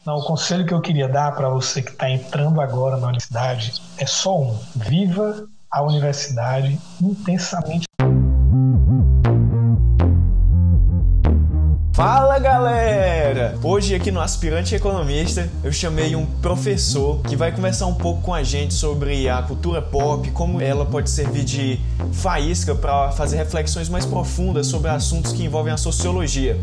Não, o conselho que eu queria dar para você que está entrando agora na universidade é só um: viva a universidade intensamente. Fala galera! Hoje aqui no Aspirante Economista eu chamei um professor que vai conversar um pouco com a gente sobre a cultura pop, como ela pode servir de faísca para fazer reflexões mais profundas sobre assuntos que envolvem a sociologia.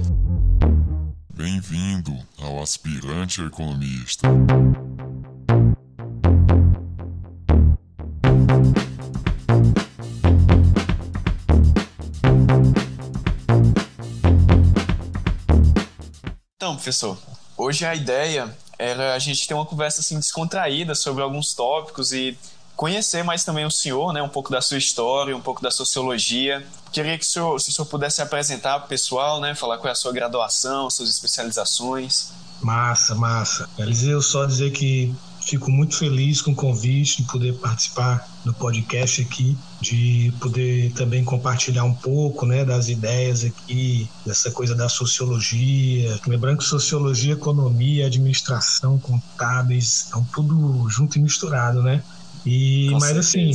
Bem-vindo ao Aspirante Economista. Então, professor, hoje a ideia era a gente ter uma conversa assim descontraída sobre alguns tópicos e conhecer mais também o senhor, né, um pouco da sua história, um pouco da sociologia. Queria que se o senhor pudesse apresentar para o pessoal, né, falar qual é a sua graduação, suas especializações. Massa. Eliseu, só dizer que fico muito feliz com o convite de poder participar do podcast aqui, de poder também compartilhar um pouco, né, das ideias aqui, dessa coisa da sociologia. Lembrando que sociologia, economia, administração, contábeis, estão tudo junto e misturado, né? Mas assim,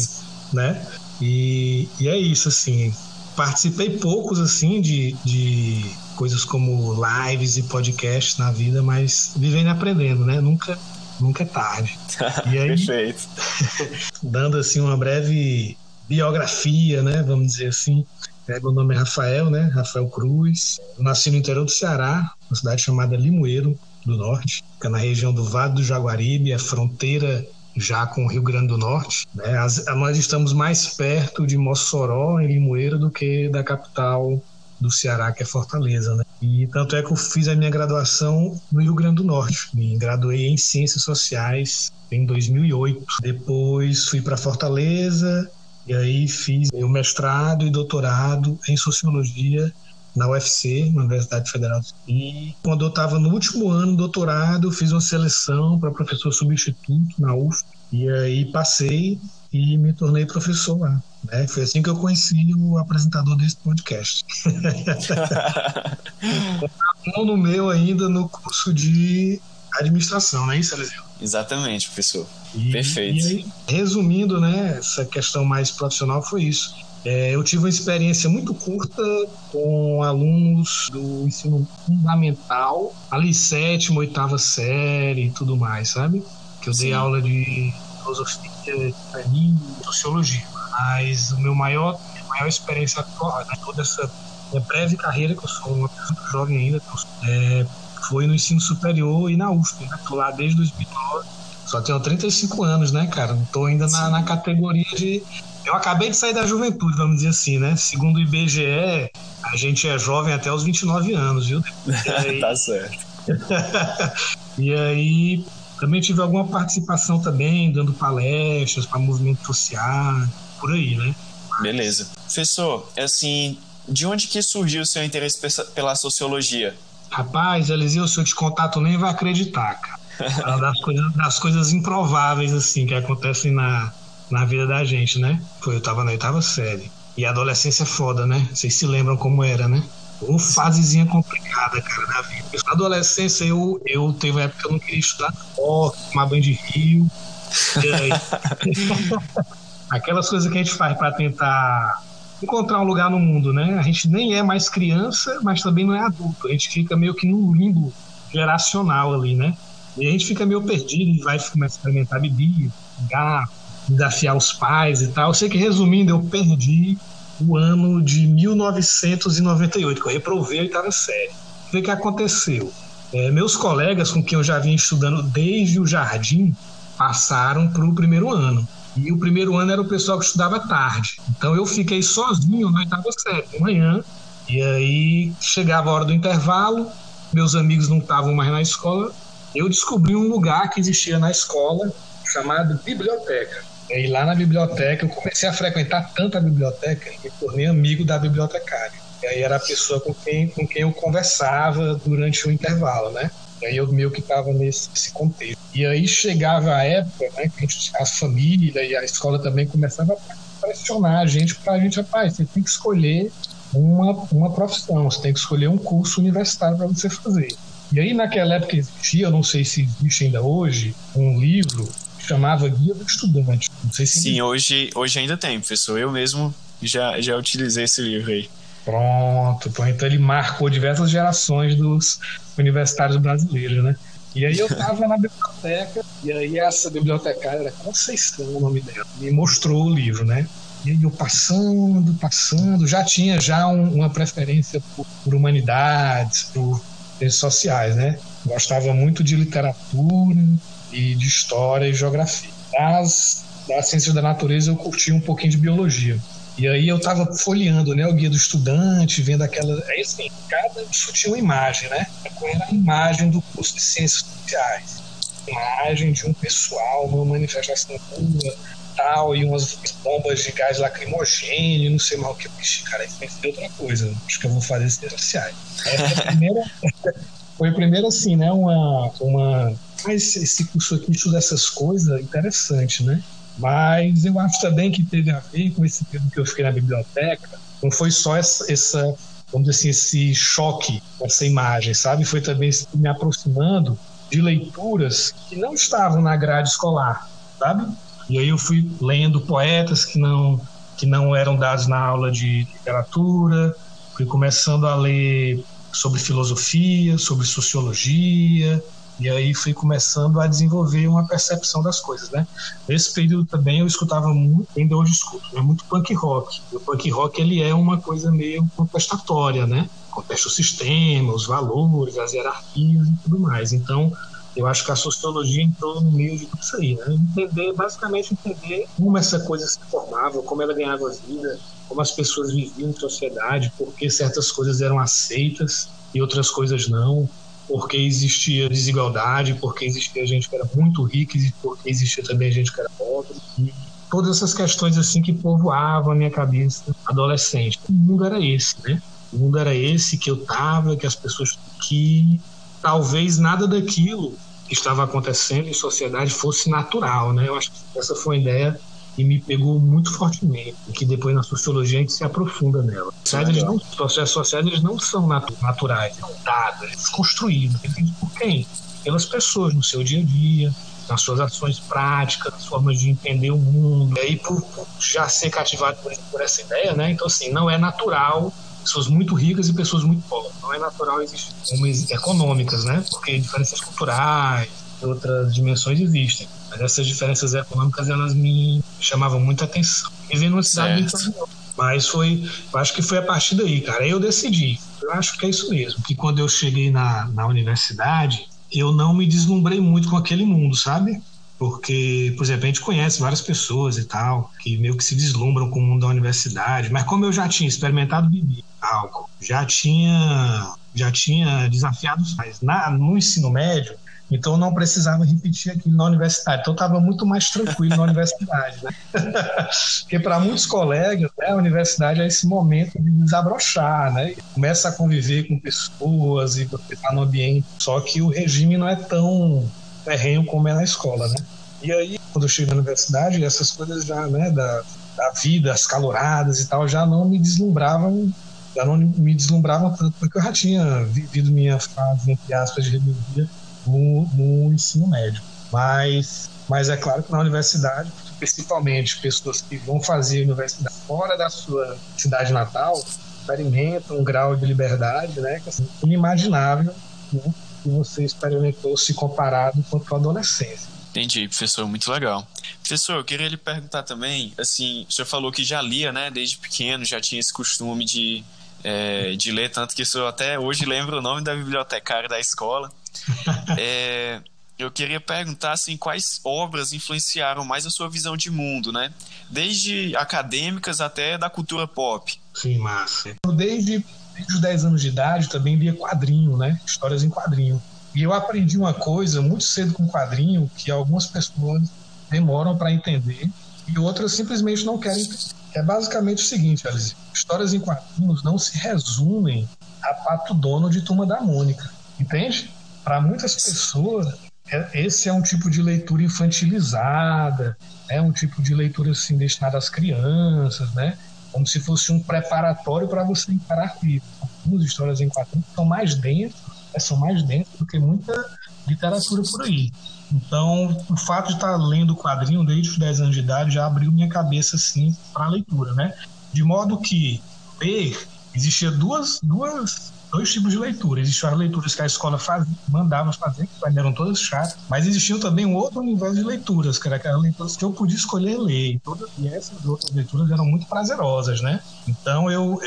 né? E é isso, assim. Participei poucos, assim, de coisas como lives e podcasts na vida, mas vivendo e aprendendo, né? Nunca é tarde. E aí, Perfeito. dando assim uma breve biografia, né? Vamos dizer assim. Meu nome é Rafael, né? Rafael Cruz. Eu nasci no interior do Ceará, uma cidade chamada Limoeiro do Norte, fica na região do Vale do Jaguaribe, a fronteira já com o Rio Grande do Norte, né? Nós estamos mais perto de Mossoró, em Limoeiro, do que da capital do Ceará, que é Fortaleza, né? E tanto é que eu fiz a minha graduação no Rio Grande do Norte. Me graduei em Ciências Sociais em 2008. Depois fui para Fortaleza e aí fiz meu mestrado e doutorado em Sociologia na UFC, na Universidade Federal. E quando eu estava no último ano do doutorado, fiz uma seleção para professor substituto na UF. E aí passei e me tornei professor lá, né? Foi assim que eu conheci o apresentador desse podcast. No meu ainda no curso de administração, não é isso, Eliseu? Exatamente, professor. Perfeito. E aí, resumindo, né, essa questão mais profissional foi isso. Eu tive uma experiência muito curta com alunos do ensino fundamental, ali 7ª, 8ª série e tudo mais, sabe? Que eu dei aula de filosofia, cidadania e sociologia. Mas a minha maior experiência atual, né, toda essa minha breve carreira, que eu sou uma pessoa muito jovem ainda, foi no ensino superior e na USP, né? Estou lá desde 2009, só tenho 35 anos, né, cara? Não estou ainda na categoria de... Eu acabei de sair da juventude, vamos dizer assim, né? Segundo o IBGE, a gente é jovem até os 29 anos, viu? Aí... Tá certo. E aí, também tive alguma participação também, dando palestras para movimentos sociais, por aí, né? Beleza. Professor, assim, de onde que surgiu o seu interesse pela sociologia? Rapaz, Eliseu, se eu te contar, tu nem vai acreditar, cara. Das coisas improváveis, assim, que acontecem na vida da gente, né? Eu tava na 8ª série. E a adolescência é foda, né? Vocês se lembram como era, né? Uma fasezinha complicada, cara, da vida. Na adolescência, eu teve uma época que eu não queria estudar tomar banho de rio. E aí, aquelas coisas que a gente faz para tentar encontrar um lugar no mundo, né? A gente nem é mais criança, mas também não é adulto. A gente fica meio que num limbo geracional ali, né? E a gente fica meio perdido e vai começar a experimentar bebida, cigarro, desafiar os pais e tal. Eu sei que, resumindo, eu perdi o ano de 1998, que eu reprovei a 8ª série. O que aconteceu? Meus colegas com quem eu já vinha estudando desde o jardim passaram para o primeiro ano. E o primeiro ano era o pessoal que estudava tarde. Então eu fiquei sozinho na 8ª série, de manhã. E aí chegava a hora do intervalo, meus amigos não estavam mais na escola. Eu descobri um lugar que existia na escola chamado biblioteca. E lá na biblioteca eu comecei a frequentar tanto a biblioteca que me tornei amigo da bibliotecária. E aí era a pessoa com quem eu conversava durante o intervalo, né? E aí eu meio que estava nesse contexto. E aí chegava a época, né, que a família e a escola também começavam a pressionar a gente, rapaz, você tem que escolher uma profissão, você tem que escolher um curso universitário para você fazer. E aí naquela época existia, eu não sei se existe ainda hoje, um livro que chamava Guia do Estudante. Não sei se Sim, hoje ainda tem, professor. Eu mesmo já utilizei esse livro aí. Pronto, então ele marcou diversas gerações dos universitários brasileiros, né? E aí eu estava na biblioteca, e aí essa bibliotecária, era Conceição o nome dela, me mostrou o livro, né? E aí eu passando, já tinha uma preferência por humanidades, por ciências sociais, né? Gostava muito de literatura e de história e geografia. Das ciências da natureza eu curtia um pouquinho de biologia. E aí eu estava folheando, né, o Guia do Estudante, vendo aquela... Aí assim, cada isso tinha uma imagem, né? Qual era a imagem do curso de Ciências Sociais? Imagem de um pessoal numa manifestação rua, tal, e umas bombas de gás lacrimogêneo, não sei mais o que. Ixi, cara, isso tem que ser outra coisa. Acho que eu vou fazer Ciências Sociais. Foi a primeira, assim, né, Mas esse curso aqui estuda essas coisas, interessante, né? Mas eu acho também que teve a ver com esse período que eu fiquei na biblioteca. Não foi só essa vamos dizer assim, esse choque, essa imagem, sabe? Foi também me aproximando de leituras que não estavam na grade escolar, sabe? E aí eu fui lendo poetas que não eram dados na aula de literatura, fui começando a ler sobre filosofia, sobre sociologia, e aí fui começando a desenvolver uma percepção das coisas, né? Nesse período também eu escutava muito, ainda hoje escuto, né? Muito punk rock. O punk rock, ele é uma coisa meio contestatória, né? Contesta o sistema, os valores, as hierarquias e tudo mais. Então, eu acho que a sociologia entrou no meio de tudo isso aí, né? Basicamente entender como essa coisa se formava, como ela ganhava vida, como as pessoas viviam em sociedade, por que certas coisas eram aceitas e outras coisas não, porque existia desigualdade, porque existia gente que era muito rica e porque existia também gente que era pobre. E todas essas questões assim que povoavam a minha cabeça adolescente. O mundo era esse, né? O mundo era esse que eu estava, que as pessoas... que talvez nada daquilo que estava acontecendo em sociedade fosse natural, né? Eu acho que essa foi a ideia e me pegou muito fortemente, e que depois na sociologia a gente se aprofunda nela. Os processos sociais, eles não são naturais, são dados, eles são construídos. Por quem? Pelas pessoas no seu dia a dia, nas suas ações práticas, nas formas de entender o mundo. E aí, por já ser cativado por essa ideia, né? Então, assim, não é natural pessoas muito ricas e pessoas muito pobres. Não é natural existir econômicas, né? Porque diferenças culturais, outras dimensões existem. Mas essas diferenças econômicas, elas me chamavam muita atenção. Vivendo numa cidade muito interior. Mas eu acho que foi a partir daí, cara. Aí eu decidi. Eu acho que é isso mesmo. Que quando eu cheguei na universidade, eu não me deslumbrei muito com aquele mundo, sabe? Porque, por exemplo, a gente conhece várias pessoas e tal, que meio que se deslumbram com o mundo da universidade. Mas como eu já tinha experimentado beber álcool, já tinha desafiado os pais no ensino médio, então eu não precisava repetir aquilo na universidade. Então eu estava muito mais tranquilo na universidade, né? Porque para muitos colegas, né, a universidade é esse momento de desabrochar, né? Começa a conviver com pessoas e você está no ambiente. Só que o regime não é tão terreno como é na escola, né? E aí, quando eu cheguei na universidade, essas coisas já, né, da vida, as caloradas e tal, já não me deslumbravam tanto, porque eu já tinha vivido minha fase, entre aspas, de rebeldia no ensino médio. Mas é claro que na universidade, principalmente pessoas que vão fazer universidade fora da sua cidade natal, experimentam um grau de liberdade, né, que é assim, inimaginável, né, que você experimentou se comparado com a tua adolescência. Entendi, professor, muito legal. Professor, eu queria lhe perguntar também, assim, o senhor falou que já lia, né, desde pequeno, já tinha esse costume de ler, tanto que o senhor até hoje lembra o nome da bibliotecária da escola. Eu queria perguntar, assim, quais obras influenciaram mais a sua visão de mundo, né? Desde acadêmicas até da cultura pop. Sim, massa. Desde os 10 anos de idade também lia quadrinho, né? Histórias em quadrinho. E eu aprendi uma coisa muito cedo com quadrinho que algumas pessoas demoram para entender e outras simplesmente não querem entender. É basicamente o seguinte, Alice, histórias em quadrinhos não se resumem a Pato Donald de Turma da Mônica, entende? Para muitas pessoas, esse é um tipo de leitura infantilizada, é um tipo de leitura assim, destinada às crianças, né? Como se fosse um preparatório para você encarar livros. Algumas histórias em quadrinhos são mais densas são mais densas do que muita literatura por aí. Então, o fato de estar lendo o quadrinho desde os 10 anos de idade já abriu minha cabeça assim para a leitura, né? De modo que ler, existia dois tipos de leitura. Existiam as leituras que a escola mandava fazer, que eram todas chatas, mas existia também um outro universo de leituras, que era aquelas leituras que eu podia escolher ler. E essas outras leituras eram muito prazerosas, né? Então eu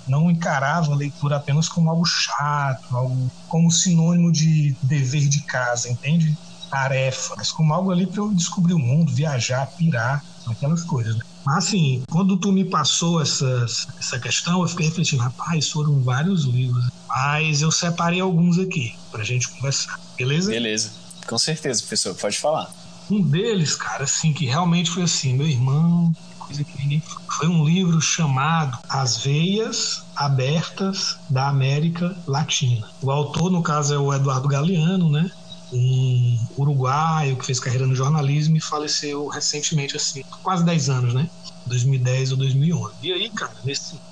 não encarava a leitura apenas como algo chato, algo como sinônimo de dever de casa, entende? Tarefa, mas como algo ali para eu descobrir o mundo, viajar, pirar, aquelas coisas, né? Mas assim, quando tu me passou essa questão, eu fiquei refletindo, rapaz, foram vários livros, mas eu separei alguns aqui pra gente conversar, beleza? Beleza, com certeza, professor, pode falar. Um deles, cara, assim, que realmente foi assim, meu irmão, coisa que ninguém... Foi um livro chamado As Veias Abertas da América Latina. O autor, no caso, é o Eduardo Galeano, né? Um uruguaio que fez carreira no jornalismo e faleceu recentemente, assim, quase 10 anos, né? 2010 ou 2011. E aí, cara,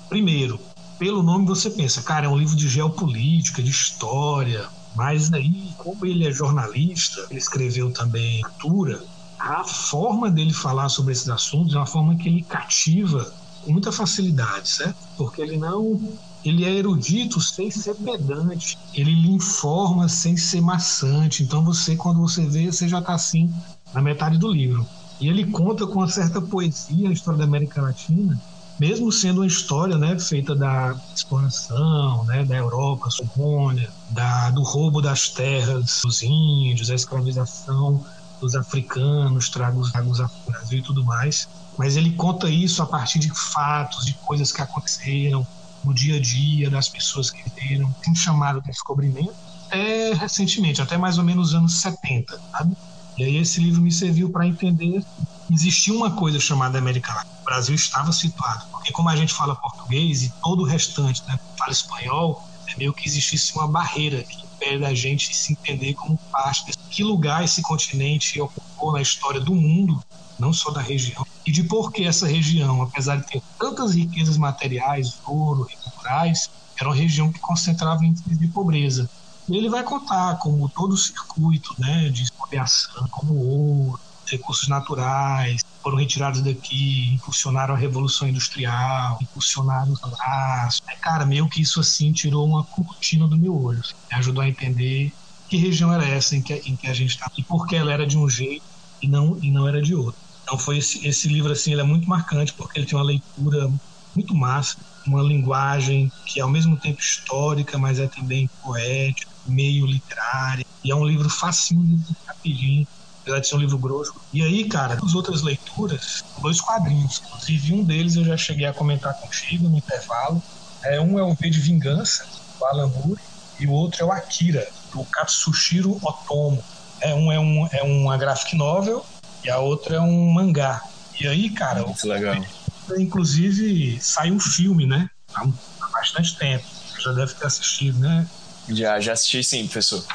primeiro, pelo nome você pensa, cara, é um livro de geopolítica, de história, mas aí, como ele é jornalista, ele escreveu também literatura, a forma dele falar sobre esses assuntos é uma forma que ele cativa com muita facilidade, certo? Porque ele é erudito sem ser pedante, ele lhe informa sem ser maçante. Então quando você vê, você já está assim na metade do livro. E ele conta com uma certa poesia a história da América Latina, mesmo sendo uma história, né, feita da exploração, né, da Europa, colônia, do roubo das terras dos índios, a escravização dos africanos, tragos ao Brasil e tudo mais. Mas ele conta isso a partir de fatos, de coisas que aconteceram no dia a dia das pessoas que viveram, tem chamado de descobrimento, até recentemente, até mais ou menos os anos 70, sabe? E aí esse livro me serviu para entender que existia uma coisa chamada América Latina. O Brasil estava situado, porque como a gente fala português e todo o restante, né, fala espanhol, é meio que existisse uma barreira que impede da gente se entender como parte desse. Que lugar esse continente ocupou na história do mundo, não só da região, e de por que essa região, apesar de ter tantas riquezas materiais, ouro, culturais, era uma região que concentrava índices de pobreza. E ele vai contar como todo o circuito, né, de expropriação, como ouro, recursos naturais foram retirados daqui, impulsionaram a Revolução Industrial, impulsionaram os laços. Cara, meio que isso assim tirou uma cortina do meu olho, me ajudou a entender que região era essa em que a gente está e por que ela era de um jeito e não era de outro. Então foi esse livro assim, ele é muito marcante porque ele tem uma leitura muito massa, uma linguagem que é ao mesmo tempo histórica, mas é também poética, meio literária, e é um livro facinho, rapidinho, apesar de ser um livro grosso. E aí, cara, as outras leituras, 2 quadrinhos, inclusive um deles eu já cheguei a comentar contigo no intervalo. Um é o V de Vingança, do Alan Moore, e o outro é o Akira, do Katsushiro Otomo. É uma graphic novel e a outra é um mangá. E aí, cara, muito legal. Inclusive saiu um filme, né? Há bastante tempo. Já deve ter assistido, né? Já assisti sim, professor.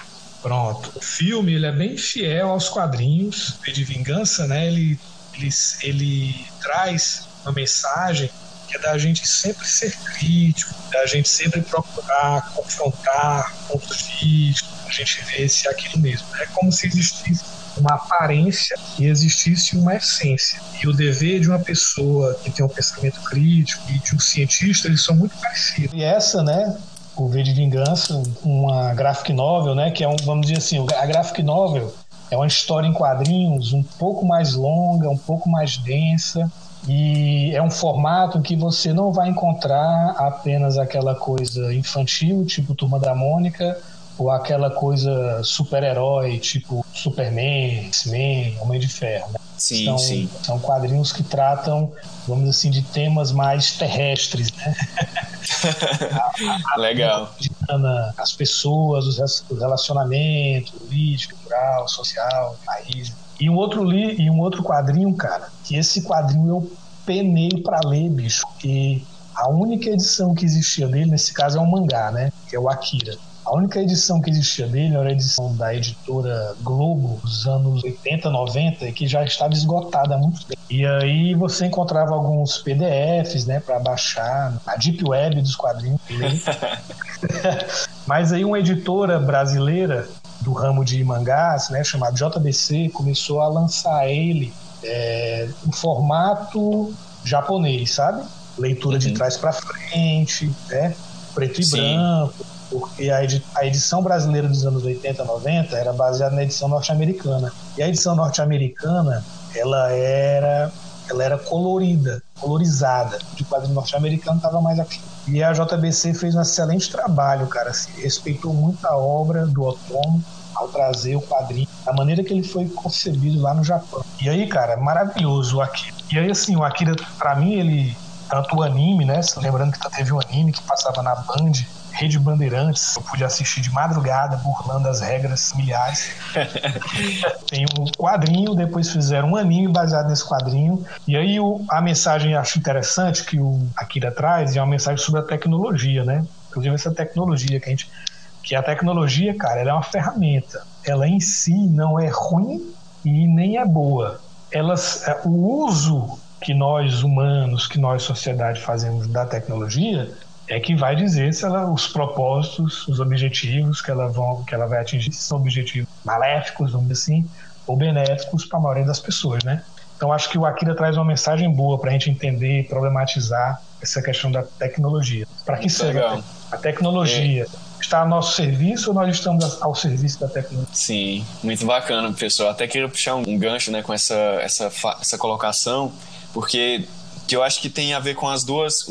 Pronto. O filme, ele é bem fiel aos quadrinhos. V de Vingança, né? Ele traz uma mensagem que é da gente sempre ser crítico, da gente sempre procurar confrontar pontos de vista, a gente ver se é aquilo mesmo. É como se existisse uma aparência e existisse uma essência. E o dever de uma pessoa que tem um pensamento crítico e de um cientista, eles são muito parecidos. E essa, né, o V de Vingança, uma graphic novel, né, que é vamos dizer assim, a graphic novel é uma história em quadrinhos um pouco mais longa, um pouco mais densa, e é um formato em que você não vai encontrar apenas aquela coisa infantil, tipo Turma da Mônica, ou aquela coisa super-herói, tipo Superman, X-Men, Homem de Ferro, né? Sim. São quadrinhos que tratam, vamos dizer assim, de temas mais terrestres, né? Legal. As pessoas, os relacionamentos, político, cultural, social, país. E um outro quadrinho, cara, que esse quadrinho eu penei pra ler, bicho, porque a única edição que existia dele, nesse caso, é um mangá, né? Que é o Akira. A única edição que existia dele era a edição da editora Globo, dos anos 80, 90, que já estava esgotada há muito tempo. E aí você encontrava alguns PDFs, né, para baixar, a Deep Web dos quadrinhos. Mas aí uma editora brasileira do ramo de mangás, né, chamada JBC, começou a lançar ele em formato japonês, sabe? Leitura de trás para frente, né? Preto e branco, porque a edição brasileira dos anos 80, 90 era baseada na edição norte-americana. E a edição norte-americana, ela era colorizada. De quadrinho norte-americano estava mais aqui. E a JBC fez um excelente trabalho, cara. Assim, respeitou muito a obra do Otomo ao trazer o quadrinho, da maneira que ele foi concebido lá no Japão. E aí, cara, maravilhoso o Akira. E aí, assim, o Akira, pra mim, ele... Tanto o anime, né? Lembrando que teve um anime que passava na Band, Rede Bandeirantes, eu pude assistir de madrugada, burlando as regras familiares. Tem um quadrinho, depois fizeram um anime baseado nesse quadrinho. E aí a mensagem, acho interessante, que o Akira traz, é uma mensagem sobre a tecnologia, né? Inclusive essa tecnologia que a tecnologia, cara, ela é uma ferramenta. Ela em si não é ruim e nem é boa. O uso que nós humanos, que nós sociedade fazemos da tecnologia é que vai dizer se os propósitos, os objetivos que ela vai atingir são objetivos maléficos, vamos dizer assim, ou benéficos para a maioria das pessoas, né? Então acho que o Akira traz uma mensagem boa para a gente entender e problematizar essa questão da tecnologia. Para que serve a tecnologia? Está a nosso serviço ou nós estamos ao serviço da tecnologia? Sim, muito bacana, professor. Até queria puxar um gancho, né, com essa colocação, porque que eu acho que tem a ver com as duas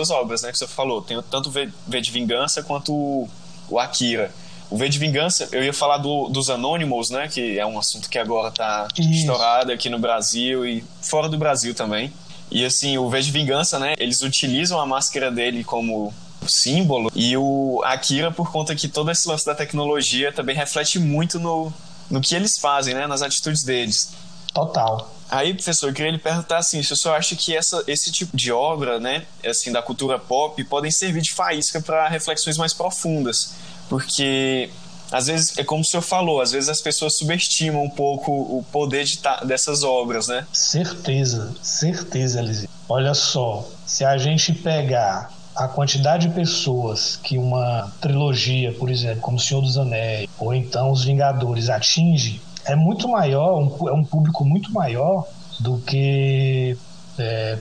obras, né, que você falou. Tem tanto o V de Vingança quanto o Akira. O V de Vingança, eu ia falar dos Anonymous, né, que é um assunto que agora está estourado aqui no Brasil e fora do Brasil também. E assim, o V de Vingança, né, eles utilizam a máscara dele como símbolo, e o Akira, por conta que todo esse lance da tecnologia também reflete muito no que eles fazem, né, nas atitudes deles. Total. Aí, professor, eu queria lhe perguntar assim, se o senhor acha que esse tipo de obra, né, assim, da cultura pop, podem servir de faísca para reflexões mais profundas, porque às vezes, é como o senhor falou, às vezes as pessoas subestimam um pouco o poder dessas obras, né? Certeza, Eliseu. Olha só, se a gente pegar a quantidade de pessoas que uma trilogia, por exemplo, como O Senhor dos Anéis, ou então Os Vingadores, atinge, é muito maior, é um público muito maior do que,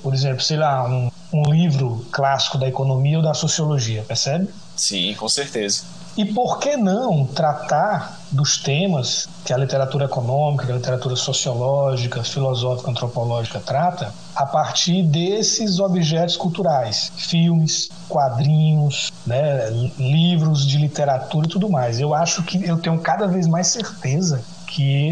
por exemplo, sei lá, um livro clássico da economia ou da sociologia, percebe? Sim, com certeza. E por que não tratar dos temas que a literatura econômica, que a literatura sociológica, filosófica, antropológica trata a partir desses objetos culturais, filmes, quadrinhos, né, livros de literatura e tudo mais. Eu acho que eu tenho cada vez mais certeza que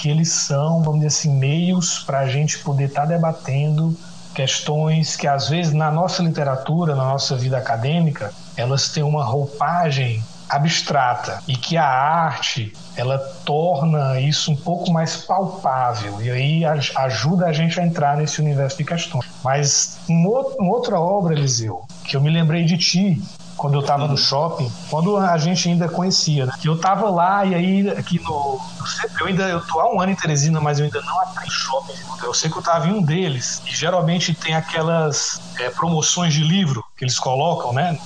eles são, vamos dizer assim, meios para a gente poder estar debatendo questões que às vezes na nossa literatura, na nossa vida acadêmica, elas têm uma roupagem abstrata e que a arte ela torna isso um pouco mais palpável e aí ajuda a gente a entrar nesse universo de questões. Mas uma outra obra, Eliseu, que eu me lembrei de ti quando eu estava no shopping, quando a gente ainda conhecia, né? Que eu estava lá e aí aqui eu tô há um ano em Teresina, mas eu ainda não aprendi shopping. Eu sei que eu estava em um deles e geralmente tem aquelas promoções de livro que eles colocam, né?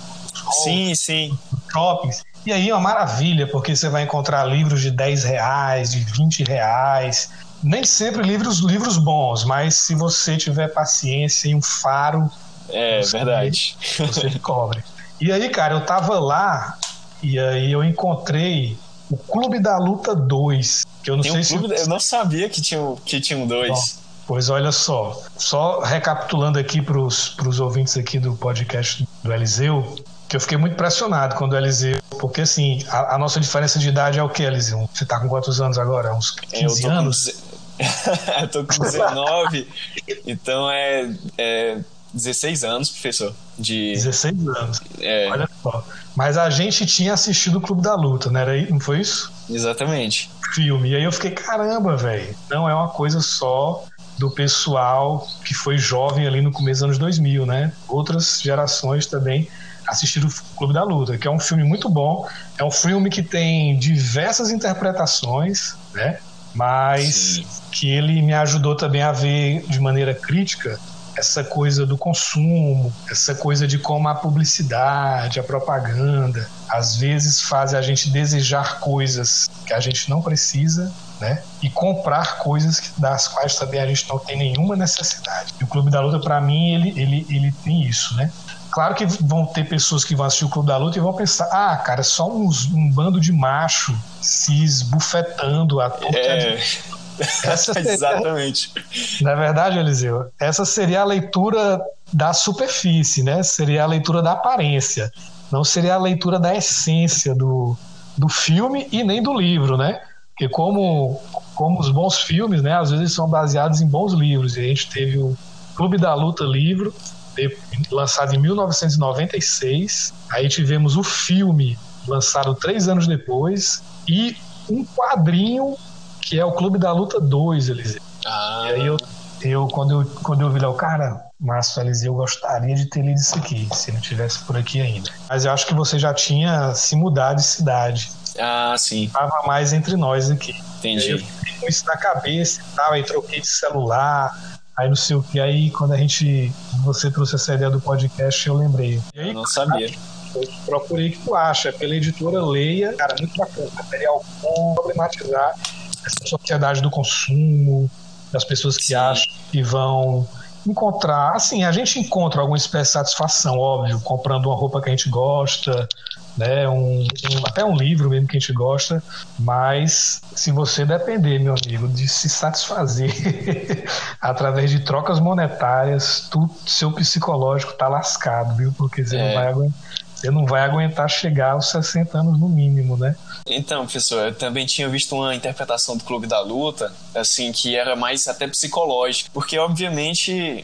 Sim. Shoppings. E aí é uma maravilha, porque você vai encontrar livros de R$10, de R$20. Nem sempre livros bons, mas se você tiver paciência e um faro... verdade. Você cobre. E aí, cara, eu tava lá e aí eu encontrei o Clube da Luta 2, que eu não sei se... Eu não sabia que tinha um 2. Bom, pois olha só recapitulando aqui pros ouvintes aqui do podcast do Eliseu, que eu fiquei muito impressionado quando o Eliseu, porque assim, a nossa diferença de idade é o que, Eliseu? Você tá com quantos anos agora? Uns 15 anos? Eu tô com 19, então é 16 anos, professor. 16 anos. Olha só. Mas a gente tinha assistido o Clube da Luta, não foi isso? Exatamente. Filme. E aí eu fiquei, caramba, velho. Não é uma coisa só do pessoal que foi jovem ali no começo dos anos 2000, né? Outras gerações também assistir o Clube da Luta, que é um filme muito bom. É um filme que tem diversas interpretações, né? Mas Sim. que ele me ajudou também a ver de maneira crítica essa coisa do consumo, essa coisa de como a publicidade, a propaganda, às vezes faz a gente desejar coisas que a gente não precisa, né? E comprar coisas das quais também a gente não tem nenhuma necessidade. E o Clube da Luta, para mim, ele tem isso, né? Claro que vão ter pessoas que vão assistir o Clube da Luta e vão pensar, cara, é só um bando de macho cis bufetando a torta. Exatamente. Na verdade, Eliseu, essa seria a leitura da superfície, né? Seria a leitura da aparência. Não seria a leitura da essência do filme e nem do livro, né? Porque como os bons filmes, né? Às vezes são baseados em bons livros. E a gente teve o Clube da Luta livro, lançado em 1996. Aí tivemos o filme, lançado 3 anos depois. E um quadrinho que é o Clube da Luta 2, Eliseu. E aí quando eu vi lá, cara, Márcio Eliseu, eu gostaria de ter lido isso aqui, se ele estivesse por aqui ainda. Mas eu acho que você já tinha se mudado de cidade. Sim. Estava mais entre nós aqui. Entendi. Eu fiquei com isso na cabeça e tal, aí troquei de celular, aí não sei o que. Aí quando você trouxe essa ideia do podcast, eu lembrei. E aí, eu não sabia. Eu procurei o que tu acha, pela editora Leia, cara, muito bacana, material bom, problematizar essa sociedade do consumo, das pessoas que acham que vão encontrar, assim, a gente encontra alguma espécie de satisfação, óbvio, comprando uma roupa que a gente gosta, né, até um livro mesmo que a gente gosta, mas se você depender, meu amigo, de se satisfazer através de trocas monetárias, seu psicológico tá lascado, viu? Porque você não vai aguentar chegar aos 60 anos no mínimo, né? Então, professor, eu também tinha visto uma interpretação do Clube da Luta, assim, que era mais até psicológica, porque, obviamente,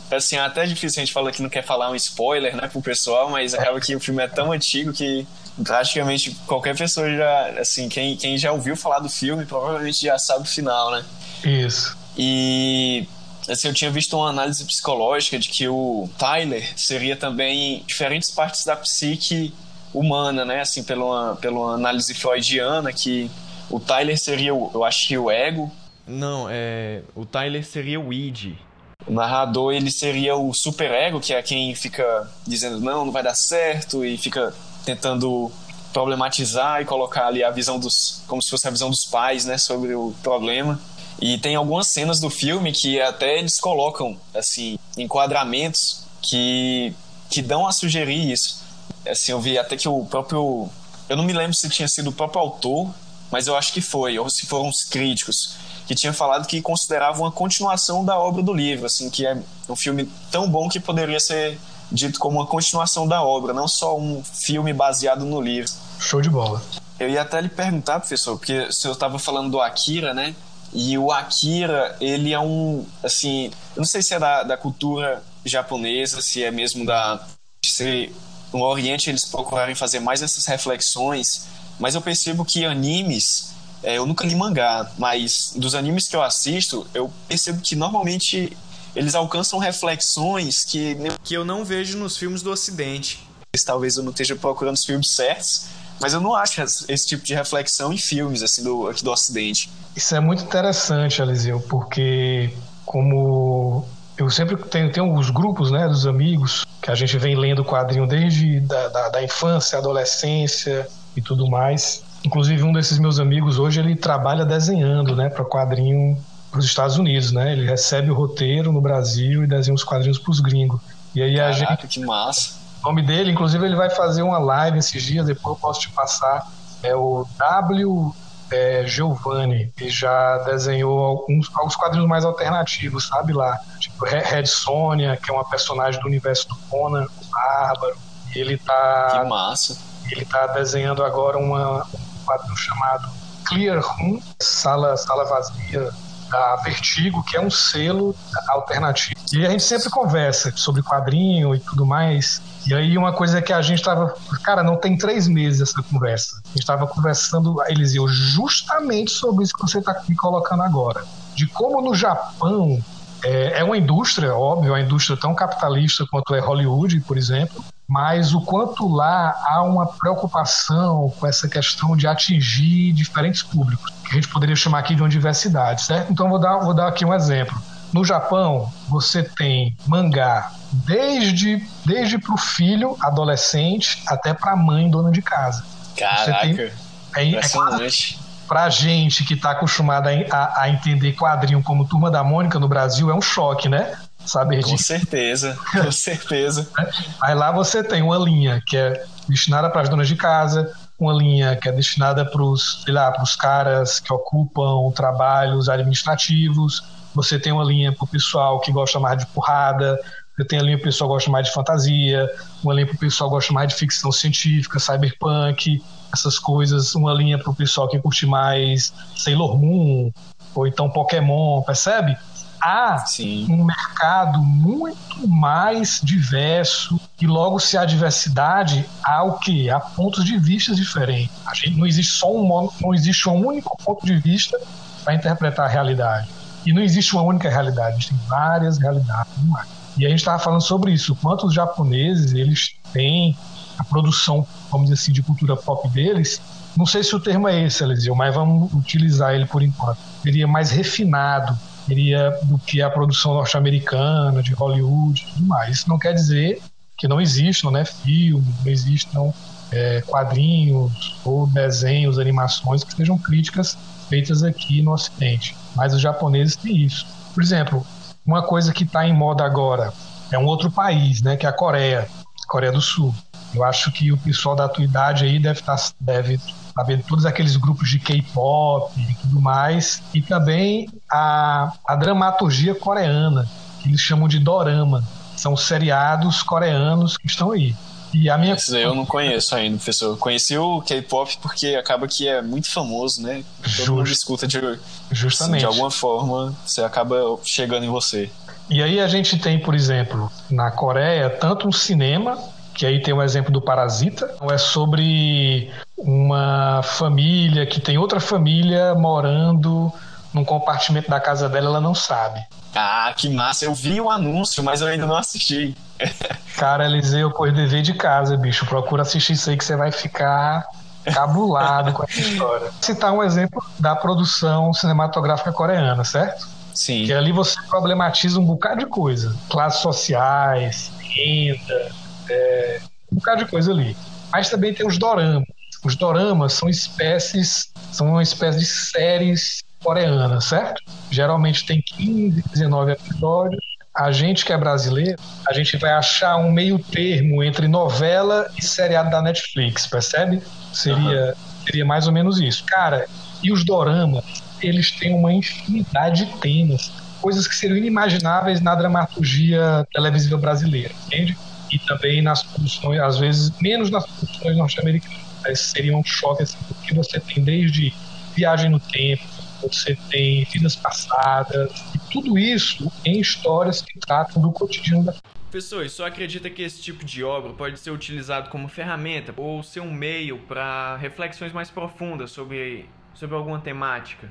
assim, até é difícil a gente falar que não quer falar um spoiler, né, pro pessoal, mas acaba que o filme é tão antigo que praticamente qualquer pessoa já, assim, quem já ouviu falar do filme provavelmente já sabe o final, né? Isso. E... assim, eu tinha visto uma análise psicológica de que o Tyler seria também diferentes partes da psique humana, né? Assim, pela análise freudiana, que o Tyler seria, eu acho que o ego. Não, o Tyler seria o id. O narrador, ele seria o superego, que é quem fica dizendo não vai dar certo e fica tentando problematizar e colocar ali a visão como se fosse a visão dos pais, né? Sobre o problema. E tem algumas cenas do filme que até eles colocam, assim, enquadramentos que dão a sugerir isso. Assim, eu vi até que o próprio... eu não me lembro se tinha sido o próprio autor, mas eu acho que foi, ou se foram os críticos, que tinham falado que consideravam uma continuação da obra do livro, assim, que é um filme tão bom que poderia ser dito como uma continuação da obra, não só um filme baseado no livro. Show de bola. Eu ia até lhe perguntar, professor, porque o senhor estava falando do Akira, né? E o Akira, ele é assim, eu não sei se é da cultura japonesa, se é mesmo se no Oriente eles procurarem fazer mais essas reflexões, mas eu percebo que animes, eu nunca li mangá, mas dos animes que eu assisto, eu percebo que normalmente eles alcançam reflexões que eu não vejo nos filmes do Ocidente. Talvez eu não esteja procurando os filmes certos, mas eu não acho esse tipo de reflexão em filmes assim, aqui do Ocidente. Isso é muito interessante, Eliseu, porque como eu sempre tenho os grupos, né, dos amigos, que a gente vem lendo quadrinho desde da infância, adolescência e tudo mais. Inclusive um desses meus amigos hoje, ele trabalha desenhando, né, para quadrinho para os Estados Unidos, né? Ele recebe o roteiro no Brasil e desenha os quadrinhos para os gringos. E aí Caraca, que massa. O nome dele, inclusive, ele vai fazer uma live esses dias, depois eu posso te passar. É o Giovanni, que já desenhou alguns quadrinhos mais alternativos, sabe lá? Tipo Red Sonja, que é uma personagem do universo do Conan, o Bárbaro. E ele tá... Que massa. Ele tá desenhando agora um quadrinho chamado Clear Room, Sala Vazia, da Vertigo, que é um selo alternativo. E a gente sempre conversa sobre quadrinho e tudo mais. E aí uma coisa que a gente tava... Cara, não tem 3 meses essa conversa. A gente tava conversando, Eliseu, justamente sobre isso que você tá me colocando agora. De como no Japão é uma indústria, óbvio, uma indústria tão capitalista quanto é Hollywood, por exemplo, mas o quanto lá há uma preocupação com essa questão de atingir diferentes públicos, que a gente poderia chamar aqui de uma diversidade, certo? Então vou dar aqui um exemplo. No Japão, você tem mangá desde para o filho adolescente até para a mãe dona de casa. Caraca, impressionante. Pra gente que está acostumada a entender quadrinho como Turma da Mônica no Brasil, é um choque, né? Saber com disso. certeza, com certeza. Aí lá você tem uma linha que é destinada para as donas de casa, uma linha que é destinada para os caras que ocupam trabalhos administrativos, você tem uma linha para o pessoal que gosta mais de porrada, você tem a linha para o pessoal que gosta mais de fantasia, uma linha para o pessoal que gosta mais de ficção científica, cyberpunk, essas coisas, uma linha para o pessoal que curte mais Sailor Moon, ou então Pokémon, percebe? Há um mercado muito mais diverso e logo se há diversidade, há o quê? Há pontos de vista diferentes. Não existe não existe um único ponto de vista para interpretar a realidade. E não existe uma única realidade, existem várias realidades. E a gente estava falando sobre isso, o quanto os japoneses eles têm a produção, vamos dizer assim, de cultura pop deles. Não sei se o termo é esse, Eliseu, mas vamos utilizar ele por enquanto. Seria mais refinado, do que a produção norte-americana, de Hollywood e tudo mais. Isso não quer dizer que não existam, né, filmes, não existam quadrinhos ou desenhos, animações que sejam críticas feitas aqui no Ocidente. Mas os japoneses têm isso. Por exemplo, uma coisa que está em moda agora é um outro país, né, que é a Coreia do Sul. Eu acho que o pessoal da tua idade aí deve saber todos aqueles grupos de K-pop e tudo mais, e também a dramaturgia coreana, que eles chamam de dorama. São seriados coreanos que estão aí. E a minha... Isso aí eu não conheço ainda, professor. Eu conheci o K-pop porque acaba que é muito famoso, né? Todo mundo escuta justamente. De alguma forma, você acaba chegando em você. E aí a gente tem, por exemplo, na Coreia, tanto um cinema, que aí tem o exemplo do Parasita, é sobre uma família que tem outra família morando num compartimento da casa dela, ela não sabe. Ah, que massa! Eu vi o anúncio, mas eu ainda não assisti. Cara, Eliseu, pôs dever de casa, bicho. Procura assistir isso aí que você vai ficar cabulado com essa história. Vou citar um exemplo da produção cinematográfica coreana, certo? Sim. Que ali você problematiza um bocado de coisa. Classes sociais, renda, um bocado de coisa ali. Mas também tem os doramas. Os doramas são uma espécie de séries coreanas, certo? Geralmente tem 15, 19 episódios. A gente que é brasileiro, a gente vai achar um meio termo entre novela e seriado da Netflix, percebe? Seria mais ou menos isso. Cara, e os doramas, eles têm uma infinidade de temas, coisas que seriam inimagináveis na dramaturgia televisiva brasileira, entende? E também nas produções, às vezes, menos nas produções norte-americanas. Seria um choque, assim, porque você tem desde viagem no tempo, você tem vidas passadas, e tudo isso em histórias que tratam do cotidiano da... Professor, só acredita que esse tipo de obra pode ser utilizado como ferramenta ou ser um meio para reflexões mais profundas sobre alguma temática?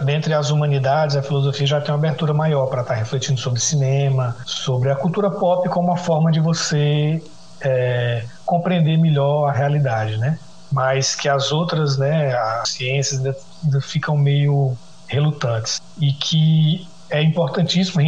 Dentre as humanidades, a filosofia já tem uma abertura maior para estar refletindo sobre cinema, sobre a cultura pop como uma forma de você compreender melhor a realidade, né? Mas que as outras, né, as ciências ainda ficam meio relutantes. E que é importantíssimo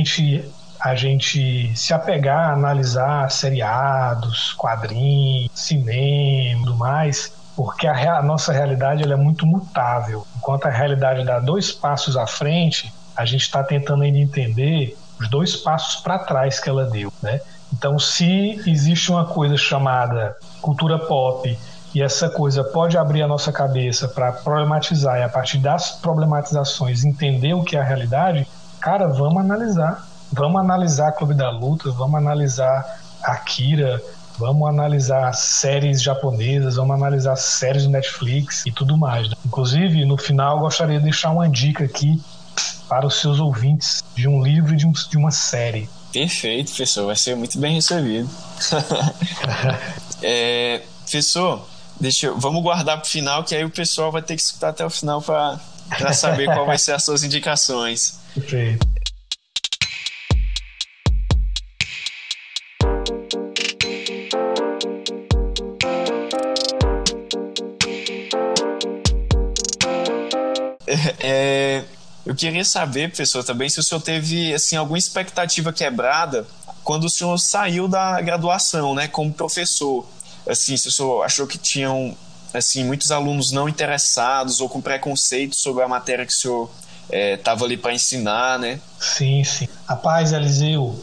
a gente se apegar a analisar seriados, quadrinhos, cinema e tudo mais, porque a nossa realidade ela é muito mutável. Enquanto a realidade dá 2 passos à frente, a gente está tentando ainda entender os 2 passos para trás que ela deu, né? Então, se existe uma coisa chamada cultura pop e essa coisa pode abrir a nossa cabeça para problematizar e a partir das problematizações entender o que é a realidade, cara, vamos analisar Clube da Luta, vamos analisar Akira, vamos analisar séries japonesas, vamos analisar séries do Netflix e tudo mais, né? Inclusive, no final, eu gostaria de deixar uma dica aqui para os seus ouvintes de um livro e de uma série. Perfeito, professor. Vai ser muito bem recebido. Professor, vamos guardar para o final, que aí o pessoal vai ter que escutar até o final para saber qual vai ser as suas indicações. Perfeito. Eu queria saber, professor, também se o senhor teve assim, alguma expectativa quebrada quando o senhor saiu da graduação, né, como professor. Assim, se o senhor achou que tinham assim, muitos alunos não interessados ou com preconceito sobre a matéria que o senhor estava ali para ensinar, né? Sim, sim. Rapaz, Eliseu,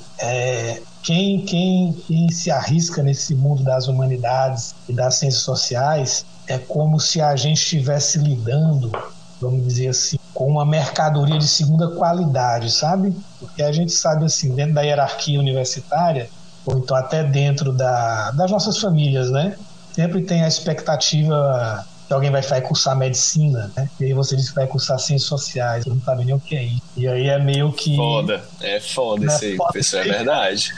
quem se arrisca nesse mundo das humanidades e das ciências sociais é como se a gente estivesse lidando, vamos dizer assim, com uma mercadoria de segunda qualidade, sabe? Porque a gente sabe, assim, dentro da hierarquia universitária, ou então até dentro das nossas famílias, né? Sempre tem a expectativa que alguém vai cursar medicina, né? E aí você diz que vai cursar ciências sociais, você não sabe nem o que é isso. E aí é meio que... Foda isso aí, professor, é verdade.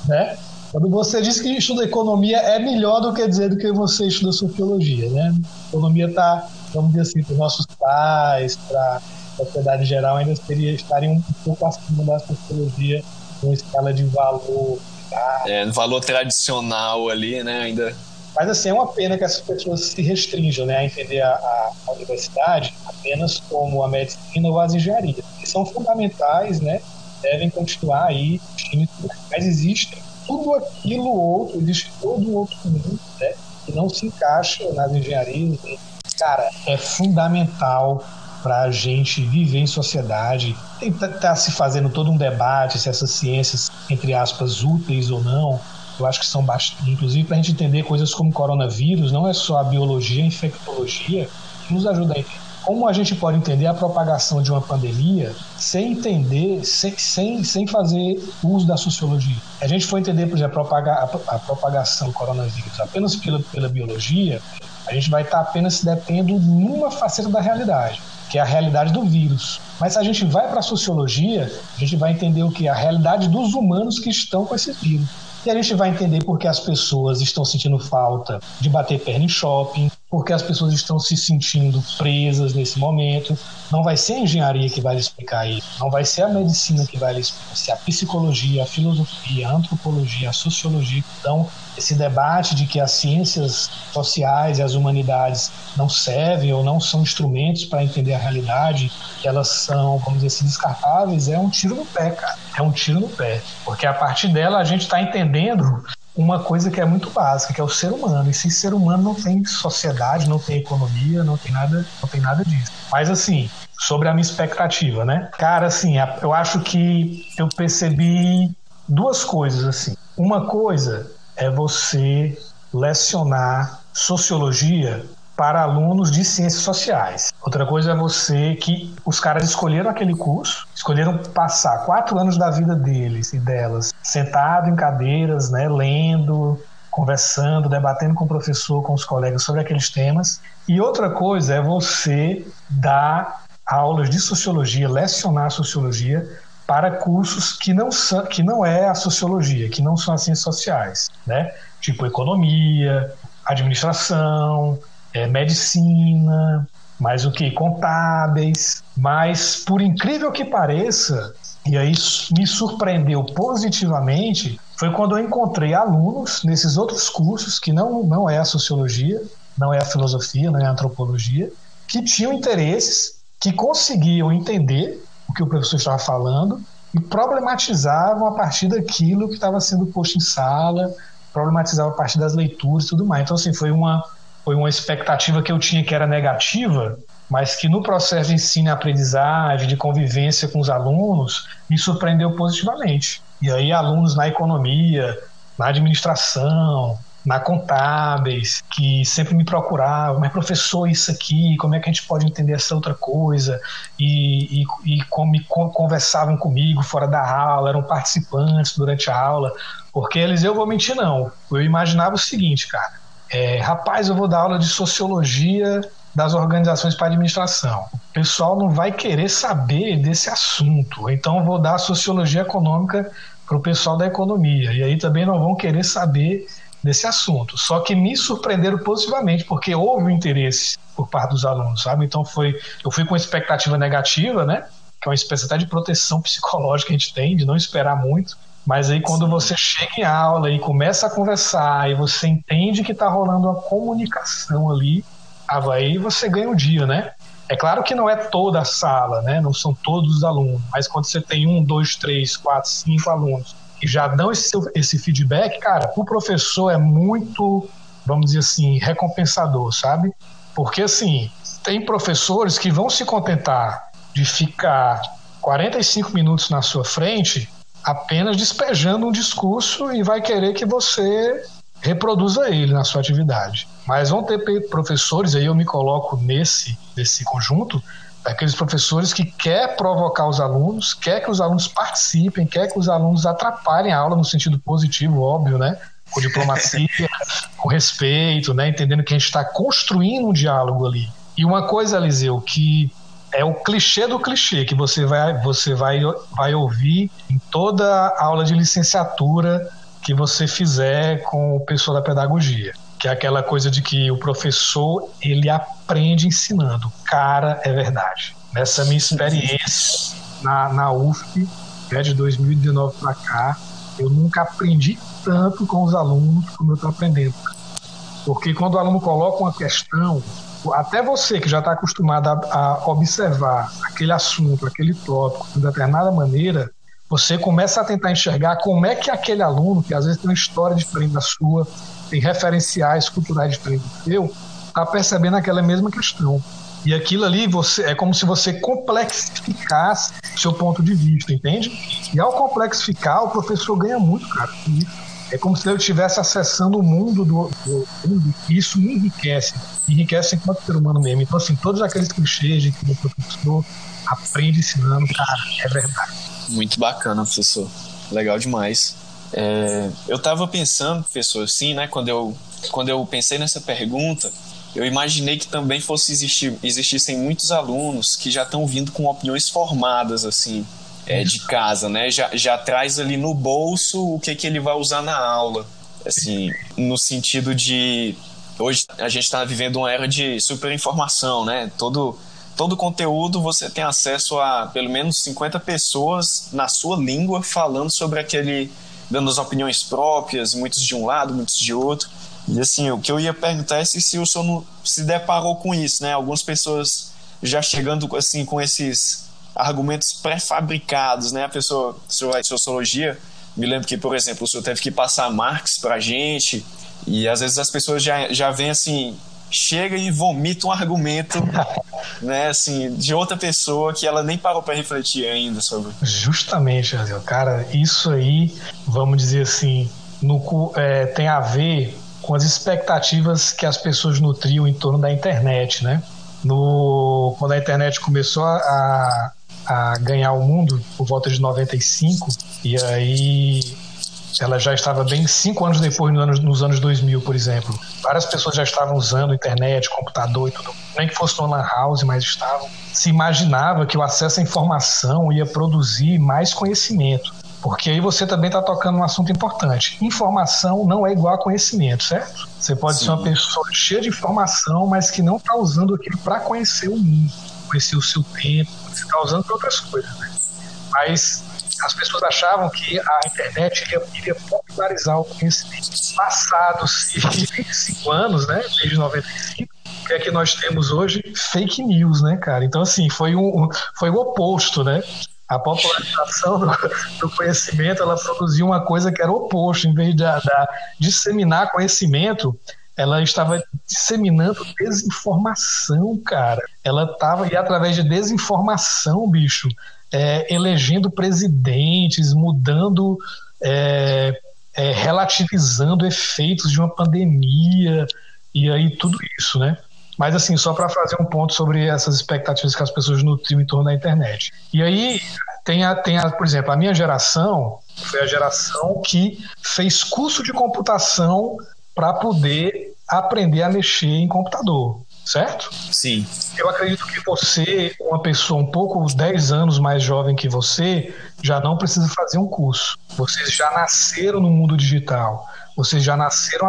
Né? Quando você diz que estuda economia, é melhor do que dizer do que você estuda sociologia, né? A economia está, vamos dizer assim, para os nossos pais, para a sociedade em geral, ainda estaria um pouco acima da sociologia, com escala de valor. No valor tradicional ali, né? Ainda. Mas assim, é uma pena que essas pessoas se restringam, né, a entender a universidade apenas como a medicina ou as engenharias, que são fundamentais, né, devem continuar aí, mas existe tudo aquilo outro, existe todo um outro mundo, né, que não se encaixa nas engenharias. Cara, é fundamental para a gente viver em sociedade. Está se fazendo todo um debate se essas ciências, entre aspas, úteis ou não. Eu acho que são bastante, inclusive para a gente entender coisas como coronavírus, não é só a biologia, a infectologia que nos ajuda a entender. Como a gente pode entender a propagação de uma pandemia sem entender, sem fazer uso da sociologia? A gente for entender, por exemplo, a propagação do coronavírus apenas pela biologia, a gente vai estar apenas se detendo numa faceta da realidade, que é a realidade do vírus. Mas se a gente vai para a sociologia, a gente vai entender o que? A realidade dos humanos que estão com esse vírus. E a gente vai entender por que as pessoas estão sentindo falta de bater perna em shopping, por que as pessoas estão se sentindo presas nesse momento. Não vai ser a engenharia que vai lhe explicar isso, não vai ser a medicina que vai lhe explicar, vai ser a psicologia, a filosofia, a antropologia, a sociologia. Então, esse debate de que as ciências sociais e as humanidades não servem ou não são instrumentos para entender a realidade, que elas são, vamos dizer assim, descartáveis, é um tiro no pé, cara. É um tiro no pé. Porque a partir dela a gente está entendendo uma coisa que é muito básica, que é o ser humano. E sem ser humano não tem sociedade, não tem economia, não tem nada disso. Mas assim, sobre a minha expectativa, né? Cara, assim, eu acho que eu percebi duas coisas, assim. Uma coisa é você lecionar sociologia para alunos de ciências sociais. Outra coisa é que os caras escolheram aquele curso, escolheram passar 4 anos da vida deles e delas sentado em cadeiras, né, lendo, conversando, debatendo com o professor, com os colegas sobre aqueles temas. E outra coisa é você dar aulas de sociologia, lecionar sociologia para cursos que não é a sociologia, que não são as ciências sociais, né? Tipo economia, administração, medicina, mais o que? Contábeis. Mas, por incrível que pareça, e aí me surpreendeu positivamente, foi quando eu encontrei alunos nesses outros cursos, que não é a sociologia, não é a filosofia, não é a antropologia, que tinham interesses, que conseguiam entender o que o professor estava falando e problematizavam a partir daquilo que estava sendo posto em sala, problematizavam a partir das leituras e tudo mais. Então, assim, foi uma expectativa que eu tinha que era negativa, mas que no processo de ensino e aprendizagem, de convivência com os alunos, me surpreendeu positivamente. E aí alunos na economia, na administração, na contábeis, que sempre me procuravam, mas professor, isso aqui, como é que a gente pode entender essa outra coisa? E conversavam comigo fora da aula, eram participantes durante a aula, porque eu vou mentir não, eu imaginava o seguinte, cara, rapaz, eu vou dar aula de sociologia das organizações para administração. O pessoal não vai querer saber desse assunto, então eu vou dar sociologia econômica para o pessoal da economia, e aí também não vão querer saber desse assunto. Só que me surpreenderam positivamente, porque houve um interesse por parte dos alunos, sabe? Então eu fui com expectativa negativa, né? Que é uma espécie até de proteção psicológica que a gente tem, de não esperar muito. Mas aí quando você chega em aula e começa a conversar e você entende que está rolando uma comunicação ali, aí você ganha o dia, né? É claro que não é toda a sala, né? Não são todos os alunos, mas quando você tem 1, 2, 3, 4, 5 alunos que já dão esse feedback, cara, o professor é muito, vamos dizer assim, recompensador, sabe? Porque, assim, tem professores que vão se contentar de ficar 45 minutos na sua frente apenas despejando um discurso e vai querer que você reproduza ele na sua atividade. Mas vão ter professores, aí eu me coloco nesse conjunto, daqueles professores que quer provocar os alunos, quer que os alunos participem, quer que os alunos atrapalhem a aula no sentido positivo, óbvio, né? Com diplomacia, com respeito, né? Entendendo que a gente está construindo um diálogo ali. E uma coisa, Eliseu, que é o clichê do clichê, que você vai ouvir em toda aula de licenciatura que você fizer com o pessoal da pedagogia, que é aquela coisa de que o professor, ele aprende ensinando. Cara, é verdade. Nessa minha experiência na UFP, né, de 2019 para cá, eu nunca aprendi tanto com os alunos como eu estou aprendendo. Porque quando o aluno coloca uma questão, até você que já está acostumado a observar aquele assunto, aquele tópico de determinada maneira, você começa a tentar enxergar como é que aquele aluno, que às vezes tem uma história diferente da sua, tem referenciais culturais diferentes do seu, está percebendo aquela mesma questão. E aquilo ali é como se você complexificasse seu ponto de vista, entende? E ao complexificar, o professor ganha muito, cara. É como se ele estivesse acessando o mundo do mundo, e isso me enriquece enquanto ser humano mesmo. Então, assim, todos aqueles clichês de que o professor aprende ensinando, cara, é verdade. Muito bacana, professor. Legal demais. Eu estava pensando, professor, assim, né, quando eu pensei nessa pergunta, eu imaginei que também existissem muitos alunos que já estão vindo com opiniões formadas, assim, de casa, né? Já traz ali no bolso o que ele vai usar na aula, assim, no sentido de hoje a gente está vivendo uma era de superinformação, né? Todo conteúdo você tem acesso a pelo menos 50 pessoas na sua língua falando sobre aquele, dando as opiniões próprias, muitos de um lado, muitos de outro. E assim, o que eu ia perguntar é se o senhor não se deparou com isso, né? Algumas pessoas já chegando assim com esses argumentos pré-fabricados, né? A sociologia, me lembro que, por exemplo, o senhor teve que passar Marx pra gente, e às vezes as pessoas já vêm assim, chega e vomita um argumento, né, assim, de outra pessoa que ela nem parou para refletir ainda sobre. Justamente, cara, isso aí, vamos dizer assim, tem a ver com as expectativas que as pessoas nutriam em torno da internet, né? Quando a internet começou a ganhar o mundo por volta de 95, e aí ela já estava bem 5 anos depois, nos anos 2000, por exemplo. Várias pessoas já estavam usando internet, computador e tudo. Nem que fosse no lan house, mas estavam. Se imaginava que o acesso à informação ia produzir mais conhecimento. Porque aí você também está tocando um assunto importante. Informação não é igual a conhecimento, certo? Você pode ser uma pessoa cheia de informação, mas que não está usando aquilo para conhecer o mundo, conhecer o seu tempo. Você está usando para outras coisas, né? Mas as pessoas achavam que a internet iria popularizar o conhecimento. Passados 25 anos, né, desde 95, o que é que nós temos hoje? Fake news, né, cara? Então, assim, foi o oposto, né? A popularização do conhecimento, ela produziu uma coisa que era o oposto. Em vez de disseminar conhecimento, ela estava disseminando desinformação, cara. Ela estava, e através de desinformação, bicho, elegendo presidentes, mudando, relativizando efeitos de uma pandemia, e aí tudo isso, né? Mas assim, só para fazer um ponto sobre essas expectativas que as pessoas nutriam em torno da internet. E aí por exemplo, a minha geração foi a geração que fez curso de computação para poder aprender a mexer em computador, certo? Sim. Eu acredito que você, uma pessoa um pouco 10 anos mais jovem que você, já não precisa fazer um curso. Vocês já nasceram no mundo digital. Vocês já nasceram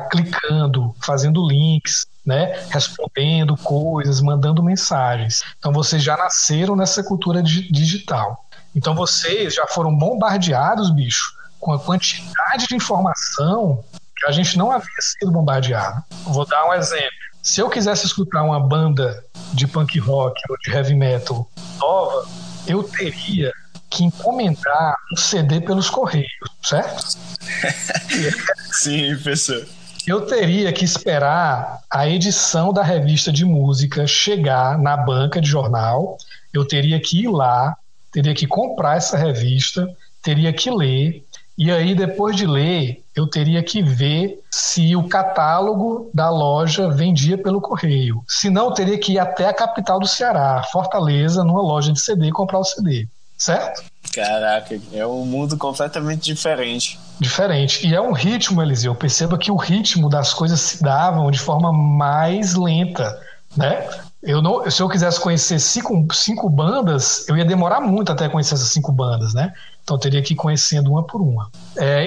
clicando, fazendo links, né, respondendo coisas, mandando mensagens. Então vocês já nasceram nessa cultura digital. Então vocês já foram bombardeados, bicho, com a quantidade de informação que a gente não havia sido bombardeado. Vou dar um exemplo. Se eu quisesse escutar uma banda de punk rock ou de heavy metal nova, eu teria que encomendar um CD pelos Correios, certo? Sim, professor. Eu teria que esperar a edição da revista de música chegar na banca de jornal, eu teria que ir lá, teria que comprar essa revista, teria que ler, e aí depois de ler, eu teria que ver se o catálogo da loja vendia pelo correio. Se não, eu teria que ir até a capital do Ceará, Fortaleza, numa loja de CD e comprar o CD, certo? Caraca, é um mundo completamente diferente. Diferente. E é um ritmo, Eliseu. Perceba que o ritmo das coisas se davam de forma mais lenta, né? Se eu quisesse conhecer cinco bandas, eu ia demorar muito até conhecer essas 5 bandas, né? Então eu teria que ir conhecendo uma por uma.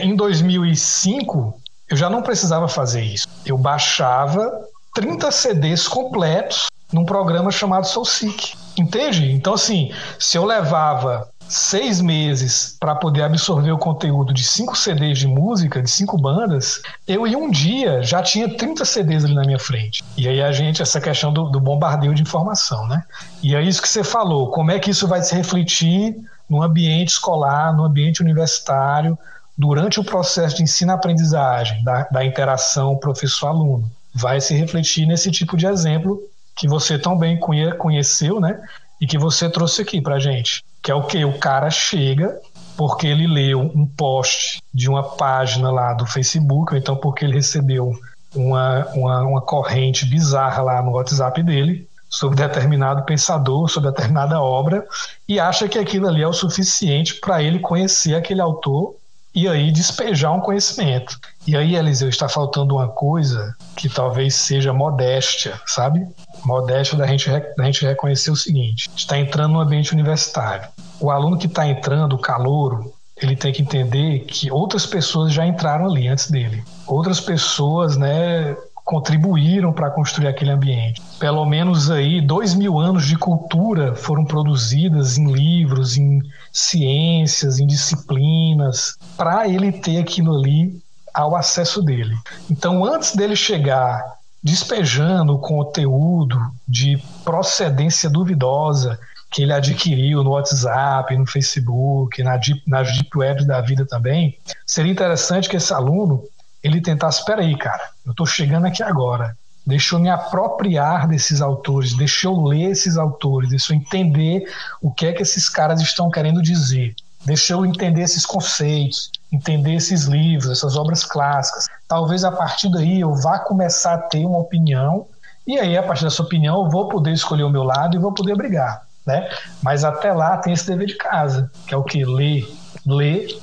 Em 2005, eu já não precisava fazer isso. Eu baixava 30 CDs completos num programa chamado SoulSeek. Entende? Então, assim, se eu levava 6 meses para poder absorver o conteúdo de 5 CDs de música, de 5 bandas, eu em um dia já tinha 30 CDs ali na minha frente. E aí essa questão do bombardeio de informação, né? E é isso que você falou, como é que isso vai se refletir no ambiente escolar, no ambiente universitário, durante o processo de ensino-aprendizagem, da interação professor-aluno. Vai se refletir nesse tipo de exemplo que você tão bem conheceu, né? E que você trouxe aqui pra gente. Que é o quê? O cara chega porque ele leu um post de uma página lá do Facebook, ou então porque ele recebeu uma corrente bizarra lá no WhatsApp dele sobre determinado pensador, sobre determinada obra, e acha que aquilo ali é o suficiente para ele conhecer aquele autor e aí despejar um conhecimento. E aí, Eliseu, está faltando uma coisa que talvez seja modéstia, sabe? Modéstia da gente reconhecer o seguinte: está entrando no ambiente universitário. O aluno que está entrando, o calouro, ele tem que entender que outras pessoas já entraram ali antes dele. Outras pessoas, né, contribuíram para construir aquele ambiente. Pelo menos aí 2.000 anos de cultura foram produzidas em livros, em ciências, em disciplinas, para ele ter aquilo ali ao acesso dele. Então, antes dele chegar despejando o conteúdo de procedência duvidosa que ele adquiriu no WhatsApp, no Facebook, nas Deep Webs da vida também, seria interessante que esse aluno ele tentasse, espera aí, cara, eu estou chegando aqui agora, deixa eu me apropriar desses autores, deixa eu ler esses autores, deixa eu entender o que é que esses caras estão querendo dizer, deixa eu entender esses conceitos, entender esses livros, essas obras clássicas. Talvez a partir daí eu vá começar a ter uma opinião, e aí a partir dessa opinião eu vou poder escolher o meu lado e vou poder brigar, né? Mas até lá tem esse dever de casa, que é o que? Ler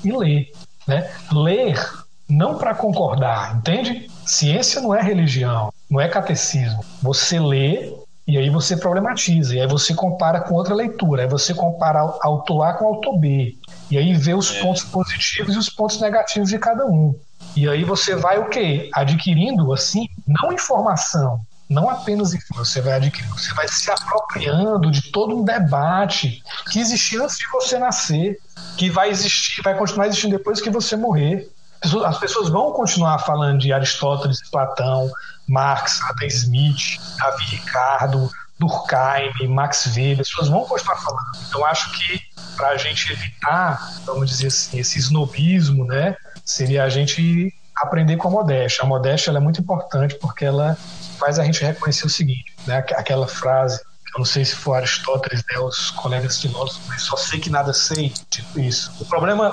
e ler, né? Ler não para concordar, entende? Ciência não é religião, não é catecismo. Você lê e aí você problematiza, e aí você compara com outra leitura, aí você compara autor A com autor B, e aí vê os pontos positivos e os pontos negativos de cada um. E aí você vai o quê? Adquirindo, assim, não informação, não apenas informação, você vai adquirindo, você vai se apropriando de todo um debate que existia antes de você nascer, que vai existir, vai continuar existindo depois que você morrer. As pessoas vão continuar falando de Aristóteles, Platão, Marx, Adam Smith, Davi Ricardo, Durkheim, Max Weber, as pessoas vão continuar falando. Então acho que para a gente evitar, vamos dizer assim, esse snobismo, né, seria a gente aprender com a modéstia. A modéstia ela é muito importante porque ela faz a gente reconhecer o seguinte, né, aquela frase, eu não sei se foi Aristóteles, né, os colegas filósofos, mas só sei que nada sei, tipo isso. O problema,